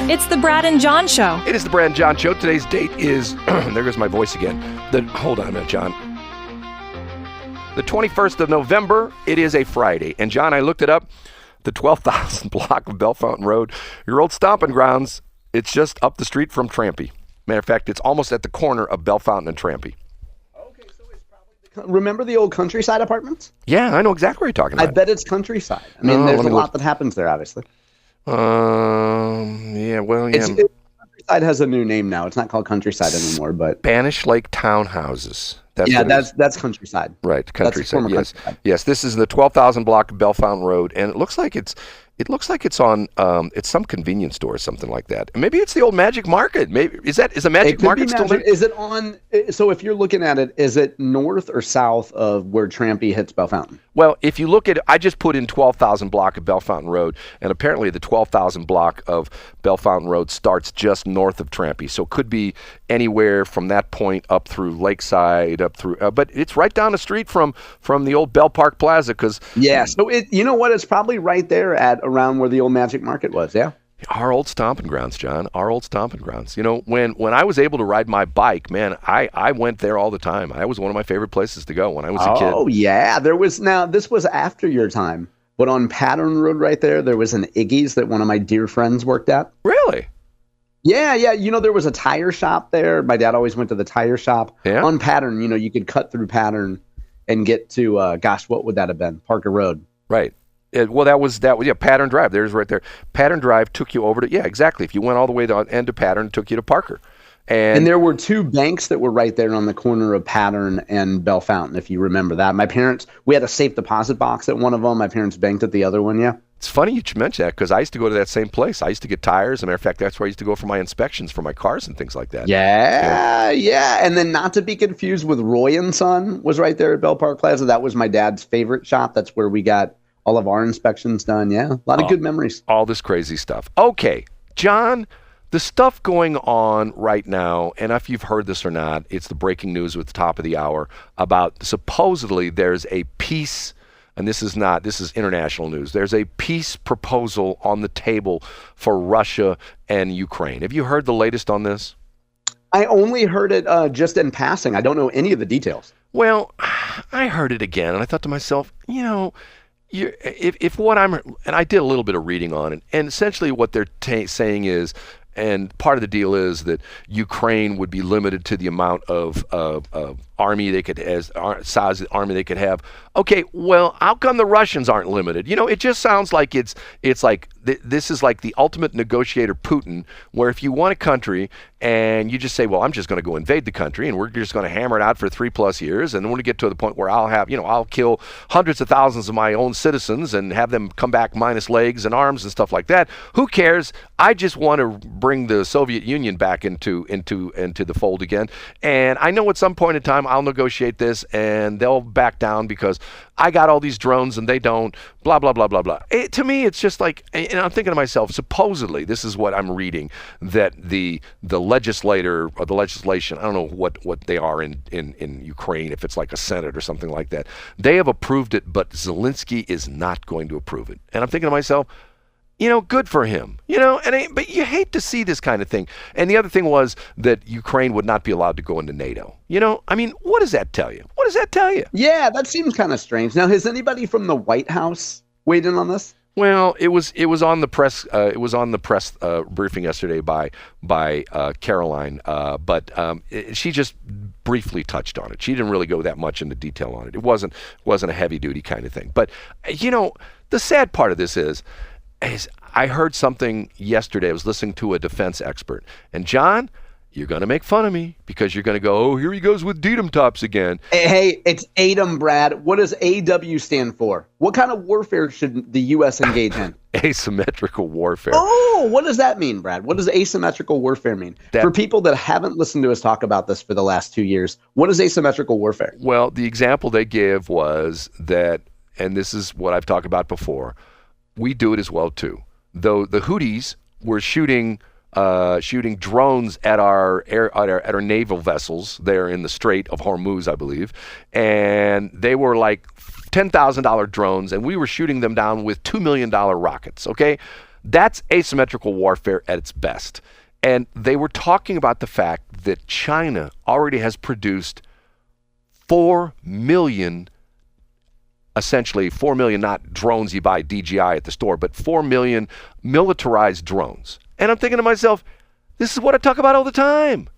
It's the Brad and John Show. It is the Brad and John Show. Today's date is, there goes my voice again. Hold on a minute, John. The 21st of November, it is a Friday. And John, I looked it up, the 12,000 block of Bell Fountain Road, your old stomping grounds, it's just up the street from Trampy. Matter of fact, it's almost at the corner of Bell Fountain and Trampy. Okay, so it's probably remember the old Countryside apartments? Yeah, I know exactly what you're talking about. I bet it's Countryside. I mean, there's a lot that happens there, obviously. Yeah, well, yeah. Countryside has a new name now. It's not called Countryside anymore, but Spanish Lake Townhouses. That's Countryside. Right, Countryside. Yes, Countryside. Yes. This is the 12,000 block of Bell Fountain Road, and it looks like it's on it's some convenience store or something like that. Maybe it's the old Magic Market. Maybe is a Magic Market still there? Is it on? So if you're looking at it, is it north or south of where Trampy hits Bell Fountain? Well, if you look at it, I just put in 12,000 block of Bell Fountain Road, and apparently the 12,000 block of Bell Fountain Road starts just north of Trampy. So it could be anywhere from that point up through Lakeside, up through, but it's right down the street from the old Bell Park Plaza. So you know what? It's probably right there at around where the old Magic Market was. Yeah. Our old stomping grounds, John. Our old stomping grounds. You know, when I was able to ride my bike, man, I went there all the time. That was one of my favorite places to go when I was a kid. Oh, yeah. This was after your time. But on Pattern Road right there was an Iggy's that one of my dear friends worked at. Really? Yeah. You know, there was a tire shop there. My dad always went to the tire shop. Yeah. On Pattern, you know, you could cut through Pattern and get to, what would that have been? Parker Road. Right. That was Pattern Drive. There's right there. Pattern Drive took you over to, exactly. If you went all the way to end of Pattern, it took you to Parker. And there were two banks that were right there on the corner of Pattern and Bell Fountain, if you remember that. We had a safe deposit box at one of them. My parents banked at the other one, yeah. It's funny you should mention that because I used to go to that same place. I used to get tires. As a matter of fact, that's where I used to go for my inspections for my cars and things like that. Yeah. And then not to be confused with Roy & Son was right there at Bell Park Plaza. That was my dad's favorite shop. That's where we got all of our inspections done. Yeah, a lot of good memories. All this crazy stuff. Okay, John, the stuff going on right now, and if you've heard this or not, it's the breaking news at the top of the hour about supposedly there's a peace, and this is international news. There's a peace proposal on the table for Russia and Ukraine. Have you heard the latest on this? I only heard it just in passing. I don't know any of the details. Well, I heard it again, and I thought to myself, you know, if what and I did a little bit of reading on it, and essentially what they're saying is, and part of the deal is that Ukraine would be limited to the amount of army they could, size of the army they could have. Okay, well, how come the Russians aren't limited? You know, it just sounds like it's like this is like the ultimate negotiator Putin, where if you want a country and you just say, well, I'm just going to go invade the country and we're just going to hammer it out for 3+ years, and then when we get to the point where I'll kill hundreds of thousands of my own citizens and have them come back minus legs and arms and stuff like that. Who cares? I just want to bring the Soviet Union back into the fold again. And I know at some point in time I'll negotiate this and they'll back down because I got all these drones and they don't, blah, blah, blah, blah, blah. To me, it's just like, and I'm thinking to myself, supposedly, this is what I'm reading, that the legislator or the legislation, I don't know what they are in Ukraine, if it's like a Senate or something like that, they have approved it, but Zelensky is not going to approve it. And I'm thinking to myself, you know, good for him. You know, but you hate to see this kind of thing. And the other thing was that Ukraine would not be allowed to go into NATO. You know, I mean, what does that tell you? What does that tell you? Yeah, that seems kind of strange. Now, has anybody from the White House weighed in on this? Well, it was on the press. It was on the press briefing yesterday by Caroline, but she just briefly touched on it. She didn't really go that much into detail on it. It wasn't a heavy duty kind of thing. But you know, the sad part of this is I heard something yesterday. I was listening to a defense expert, and John, you're going to make fun of me because you're going to go, oh, here he goes with DDoM tops again. Hey, it's ADOM, Brad. What does AW stand for? What kind of warfare should the U.S. engage in? Asymmetrical warfare. Oh, what does that mean, Brad? What does asymmetrical warfare mean? For people that haven't listened to us talk about this for the last 2 years, what is asymmetrical warfare? Well, the example they give was that, and this is what I've talked about before, we do it as well too. Though the Houthis were shooting drones at our naval vessels there in the Strait of Hormuz, I believe, and they were like $10,000 drones, and we were shooting them down with $2 million rockets. Okay, That's asymmetrical warfare at its best. And they were talking about the fact that China already has produced 4 million, essentially 4 million, not drones you buy DJI at the store, but 4 million militarized drones. And I'm thinking to myself, this is what I talk about all the time.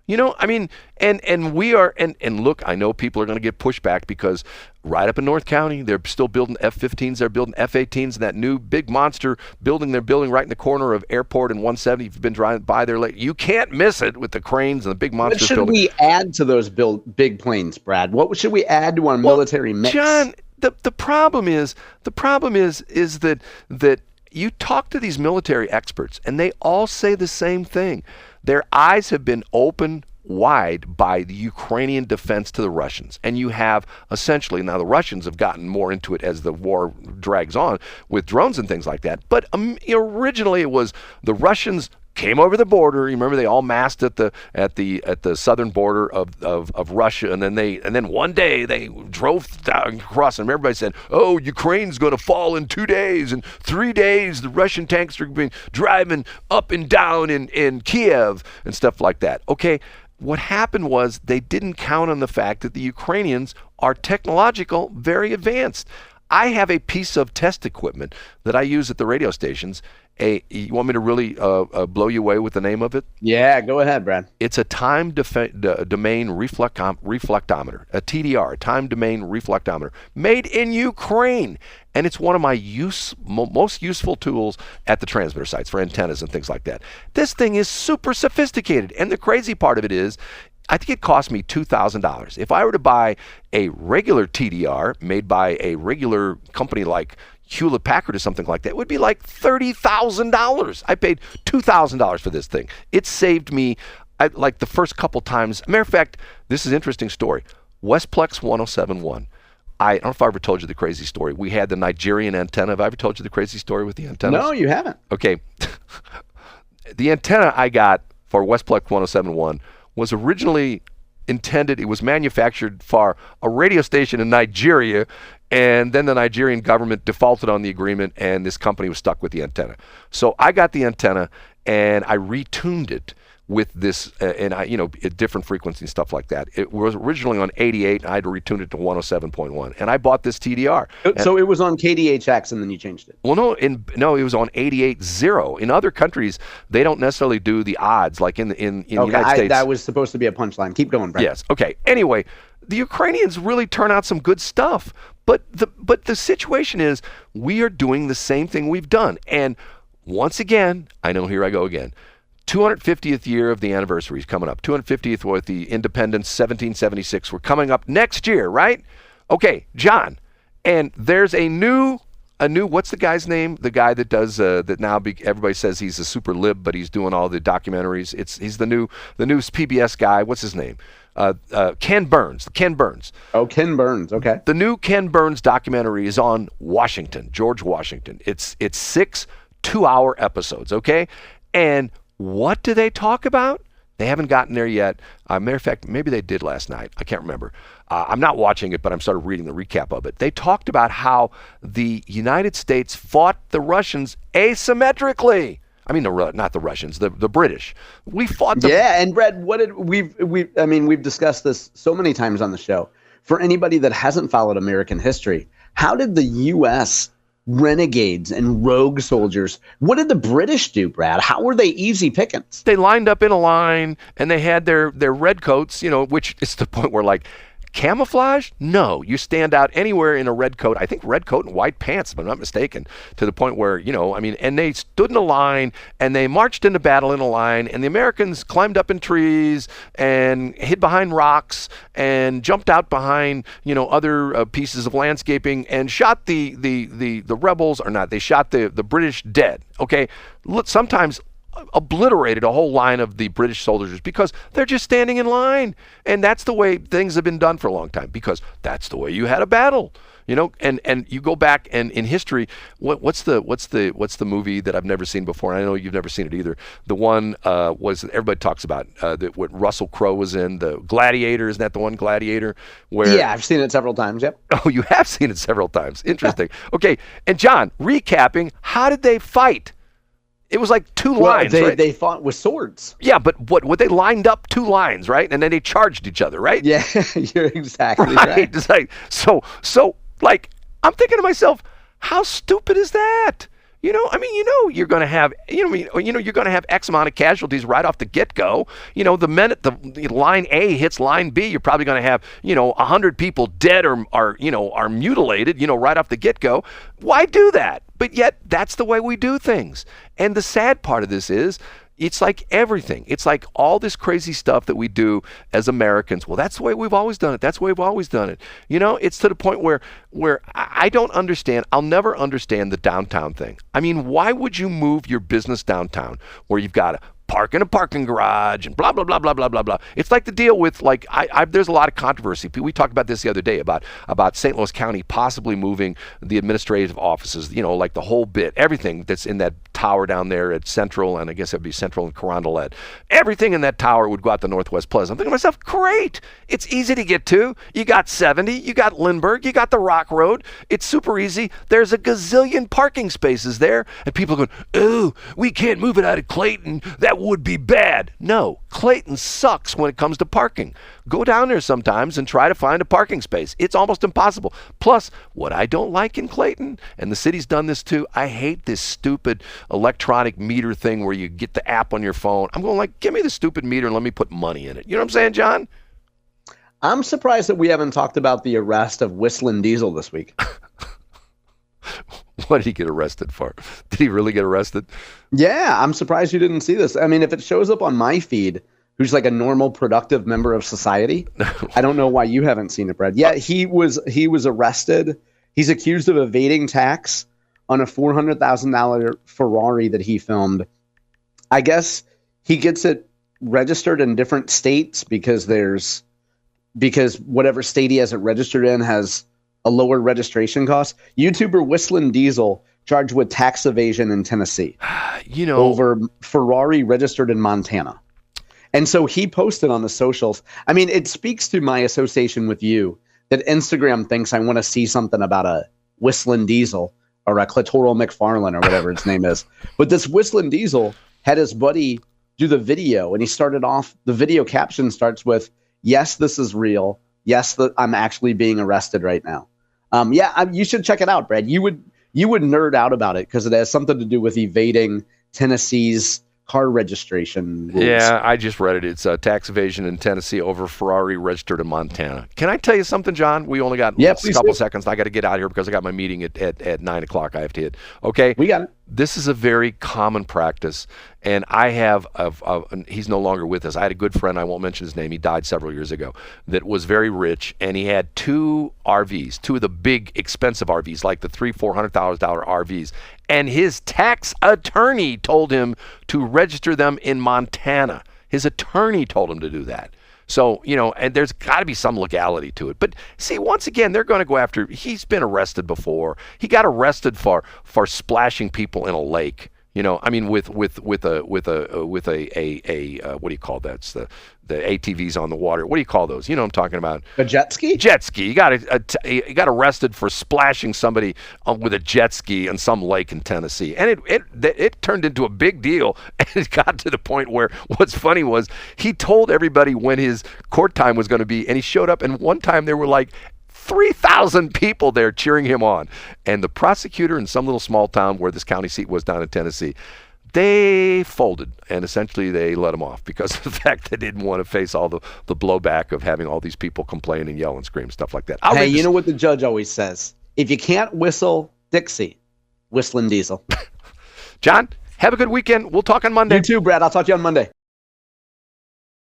You know, I mean, and we are, and look, I know people are going to get pushback because right up in North County, they're still building F-15s, they're building F-18s, and that new big monster building they're building right in the corner of Airport and 170. If you've been driving by there lately, you can't miss it with the cranes and the big monsters. What should we add to those big planes, Brad? What should we add to our military mix? John, the problem is that you talk to these military experts, and they all say the same thing. Their eyes have been opened wide by the Ukrainian defense to the Russians. And you have essentially, now the Russians have gotten more into it as the war drags on with drones and things like that. But originally it was the Russians came over the border. You remember they all massed at the southern border of Russia, and then one day they drove down across, and everybody said, "Oh, Ukraine's going to fall in 2 days. In 3 days, the Russian tanks are being driving up and down in Kiev," and stuff like that. Okay, what happened was they didn't count on the fact that the Ukrainians are technological, very advanced. I have a piece of test equipment that I use at the radio stations. You want me to really blow you away with the name of it? Yeah, go ahead, Brad. It's a time domain reflectometer, a TDR, time domain reflectometer, made in Ukraine. And it's one of my most useful tools at the transmitter sites for antennas and things like that. This thing is super sophisticated. And the crazy part of it is, I think it cost me $2,000. If I were to buy a regular TDR made by a regular company like Hewlett Packard or something like that, it would be like $30,000. I paid $2,000 for this thing. It saved me, like the first couple times. Matter of fact, this is an interesting story. Westplex 1071. I don't know if I ever told you the crazy story. We had the Nigerian antenna. Have I ever told you the crazy story with the antennas? No, you haven't. Okay. The antenna I got for Westplex 1071 was originally intended, it was manufactured for a radio station in Nigeria, and then the Nigerian government defaulted on the agreement, and this company was stuck with the antenna. So I got the antenna, and I retuned it with this, at different frequency and stuff like that. It was originally on 88, and I had to retune it to 107.1, and I bought this TDR. So it was on KDHX, and then you changed it. Well, no, it was on 88.0. In other countries, they don't necessarily do the odds, like in the United States. That was supposed to be a punchline. Keep going, Brad. Yes. Okay. Anyway, the Ukrainians really turn out some good stuff, but the situation is we are doing the same thing we've done, and once again, I know here I go again. 250th year of the anniversary is coming up. 250th with the independence, 1776. We're coming up next year, right? Okay, John. And there's a new, what's the guy's name? The guy that does, that now everybody says he's a super lib, but he's doing all the documentaries. He's the new PBS guy. What's his name? Ken Burns. Ken Burns. Oh, Ken Burns. Okay. The new Ken Burns documentary is on Washington, George Washington. It's 6 2-hour episodes, okay? And what do they talk about? They haven't gotten there yet. Matter of fact, maybe they did last night. I can't remember. I'm not watching it, but I'm sort of reading the recap of it. They talked about how the United States fought the Russians asymmetrically. I mean, not the Russians, the British. We fought them. Yeah, and Brad, we've discussed this so many times on the show. For anybody that hasn't followed American history, how did the U.S. renegades and rogue soldiers, what did the British do, Brad? How were they easy pickings? They lined up in a line, and they had their red coats, which is the point where, like, camouflage? No, you stand out anywhere in a red coat. I think red coat and white pants, if I'm not mistaken, to the point where, and they stood in a line and they marched into battle in a line, and the Americans climbed up in trees and hid behind rocks and jumped out behind, other pieces of landscaping and shot the rebels, or not, they shot the British dead. Okay, sometimes obliterated a whole line of the British soldiers because they're just standing in line, and that's the way things have been done for a long time, because that's the way you had a battle, and you go back, and in history, what's the movie that I've never seen before? And I know you've never seen it either. The one was everybody talks about that what Russell Crowe was in, the Gladiator. Isn't that the one, Gladiator? Where yeah, I've seen it several times. Yep. Oh, you have seen it several times. Interesting. Okay, and John, recapping, how did they fight? It was like two Well, lines, right? they fought with swords. Yeah, but what they lined up two lines, right? And then they charged each other, right? Yeah, you're exactly right. It's like, like, I'm thinking to myself, how stupid is that? You're going to have, you're going to have X amount of casualties right off the get-go. The minute the line A hits line B, you're probably going to have, 100 people dead or are mutilated, right off the get-go. Why do that? But yet, that's the way we do things. And the sad part of this is, it's like everything. It's like all this crazy stuff that we do as Americans. Well, that's the way we've always done it. That's the way we've always done it. It's to the point where I don't understand. I'll never understand the downtown thing. I mean, why would you move your business downtown where you've got to park in a parking garage and blah, blah, blah, blah, blah, blah, blah. It's like the deal with, like, there's a lot of controversy. We talked about this the other day about St. Louis County possibly moving the administrative offices, like the whole bit, everything that's in that tower down there at Central, and I guess it'd be Central and Carondelet. Everything in that tower would go out to Northwest Plaza. I'm thinking to myself, great. It's easy to get to. You got 70, you got Lindbergh, you got the Rock Road. It's super easy. There's a gazillion parking spaces there, and people are going, oh, we can't move it out of Clayton. That would be bad. No, Clayton sucks when it comes to parking. Go down there sometimes and try to find a parking space. It's almost impossible. Plus, what I don't like in Clayton, and the city's done this too, I hate this stupid electronic meter thing where you get the app on your phone. I'm going like, give me the stupid meter and let me put money in it. You know what I'm saying, John? I'm surprised that we haven't talked about the arrest of WhistlinDiesel this week. What did he get arrested for? Did he really get arrested? Yeah, I'm surprised you didn't see this. I mean, if it shows up on my feed, who's like a normal, productive member of society, I don't know why you haven't seen it, Brad. Yeah, he was arrested. He's accused of evading tax on a $400,000 Ferrari that he filmed. I guess he gets it registered in different states because whatever state he has it registered in has a lower registration cost. YouTuber WhistlinDiesel charged with tax evasion in Tennessee over Ferrari registered in Montana. And so he posted on the socials. I mean, it speaks to my association with you that Instagram thinks I want to see something about a WhistlinDiesel or a Clitoral McFarlane or whatever its name is. But this WhistlinDiesel had his buddy do the video, and he started off, the video caption starts with, yes, this is real. Yes, I'm actually being arrested right now. You should check it out, Brad. You would nerd out about it because it has something to do with evading Tennessee's car registration rules. Yeah, I just read it. It's tax evasion in Tennessee over Ferrari registered in Montana. Can I tell you something, John? We only got a couple seconds. I got to get out of here because I got my meeting at 9 o'clock. I have to hit. Okay? We got it. This is a very common practice, and I have, he's no longer with us. I had a good friend, I won't mention his name, he died several years ago, that was very rich, and he had two RVs, two of the big expensive RVs, like the $300,000-$400,000 RVs, and his tax attorney told him to register them in Montana. His attorney told him to do that. So, and there's got to be some legality to it. But see, once again, they're going to go after, he's been arrested before. He got arrested for splashing people in a lake. I mean, with a what do you call that? It's the ATVs on the water. What do you call those? You know what I'm talking about? A jet ski? Jet ski. He got arrested for splashing somebody with a jet ski on some lake in Tennessee, and it turned into a big deal. And it got to the point where what's funny was he told everybody when his court time was going to be, and he showed up. And one time there were like 3,000 people there cheering him on. And the prosecutor in some little small town where this county seat was down in Tennessee, they folded, and essentially they let him off because of the fact they didn't want to face all the blowback of having all these people complain and yell and scream, stuff like that. Hey, you know what the judge always says? If you can't whistle Dixie, WhistlinDiesel. John, have a good weekend. We'll talk on Monday. You too, Brad. I'll talk to you on Monday.